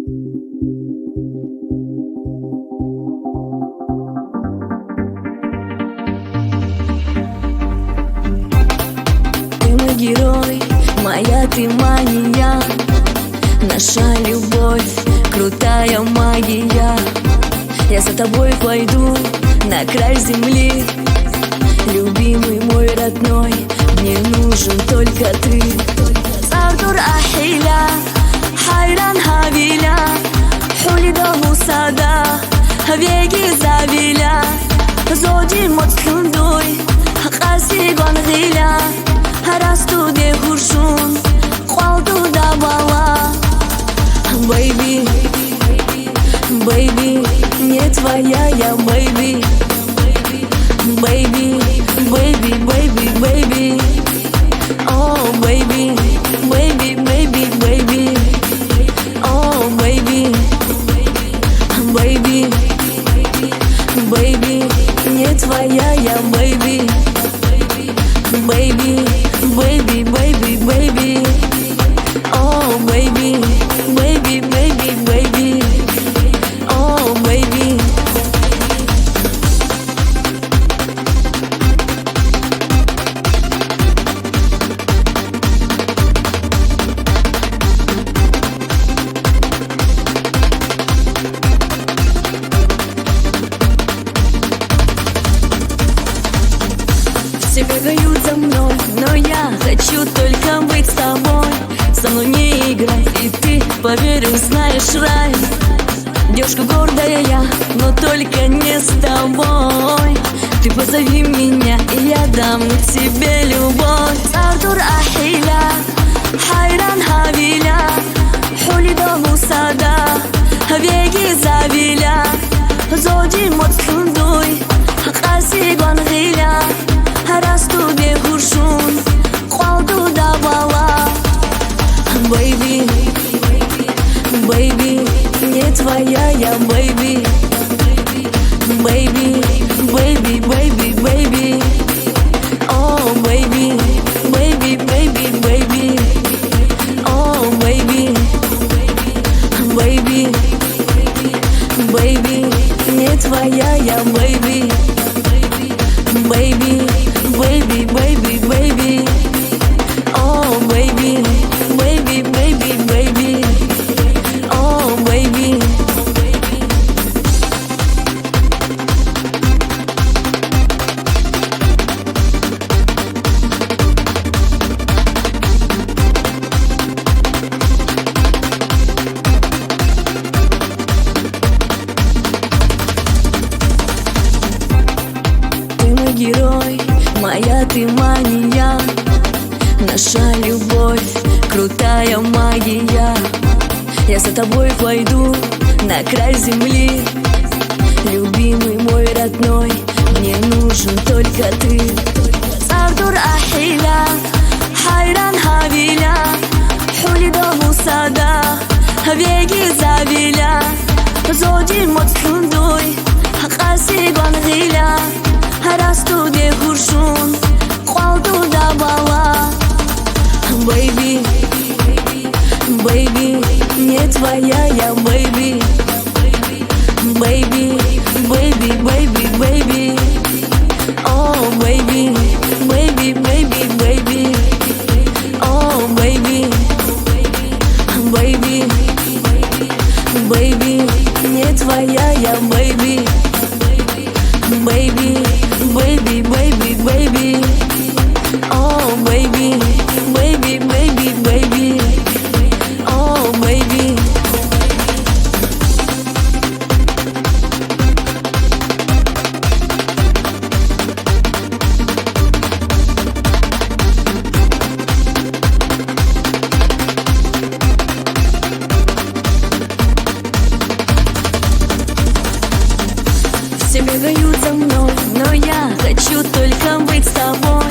Ты мой герой, моя ты мания, наша любовь, крутая магия. Я за тобой пойду на край земли. Любимый мой родной, мне нужен только ты. Артур Ахиля, Хайран Хавиля, Хулида Мусада, Веги Завиля, Зоди Моцлундуй, Хаси Гвангиля, Расту де Хуршун, Квалду да Бала. Бэйби, бэйби, не твоя я, бэйби. Baby, baby, baby, baby. Oh, baby, baby, baby, baby. Oh, baby, baby, baby, не твоя я, baby. Baby, baby, baby, baby. Oh, baby, baby, baby, baby. Oh, baby. Все бегают за мной, но я хочу только быть с тобой. Со мной не играй, и ты поверишь, знаешь рай. Девушка гордая я, но только не с тобой. Ты позови меня, и я дам тебе любовь. Артур Ахиля, Хайран Хавиля, Хулида Мусада, Веги Завиля, Зоди Моцлундуй, Хаси Гвангиля, Расту де Хуршун, Квалду да Бала. Бэйби, бэйби, не твоя я, бэйби. Бэйби, бэйби, бэйби, бэйби. О, бэйби, бэйби, бэйби, бэйби. О, бэйби, бэйби, бэйби, не твоя я, бэйби. Baby, baby, baby, baby. Oh, baby, baby, baby, baby. Oh, baby. Герой, моя ты мания, наша любовь, крутая магия. Я за тобой пойду на край земли. Любимый мой родной, мне нужен только ты. Артур Ахиля, Хайран Хавиля, Хулида Мусада, Веги Завиля, Зоди Моцлундуй, Хаси Гвангиля, Расту де Хуршун, Квалду да Бала. Бэйби, бэйби, не твоя я, бэйби. Бэйби, бэйби, бэйби, бэйби. О, бэйби, бэйби, бэйби, бэйби. О, бэйби, бэйби, бэйби, не твоя я, бэйби. Baby, baby, baby, baby. Oh, baby, baby, baby, baby. Oh, baby. Все бегают за мной, но я хочу только быть с тобой.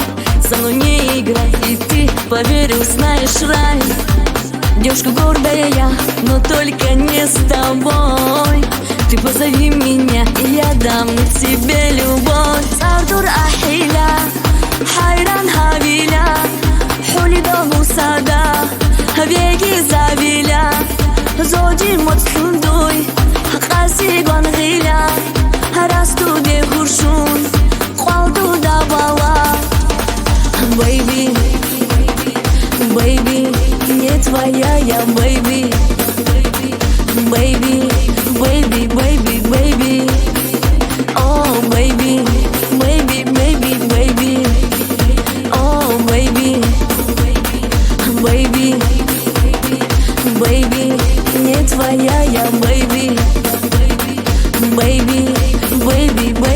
Со мной не играй, и ты поверил, знаешь рай. Девушка гордая я, но только не с тобой. Ты позови меня, и я дам тебе любовь. Артур Ахиля, Хайран Хавиля, Хулида Мусада, Веги Завиля, زوجی متسندوی قاسیگان غیلا هرستو بهوشون قالدو دابالا Baby, baby, не твоя я, baby Baby, baby, baby, baby Oh, baby, baby, baby, baby Oh, baby, baby, baby, не твоя я, baby Baby, baby, baby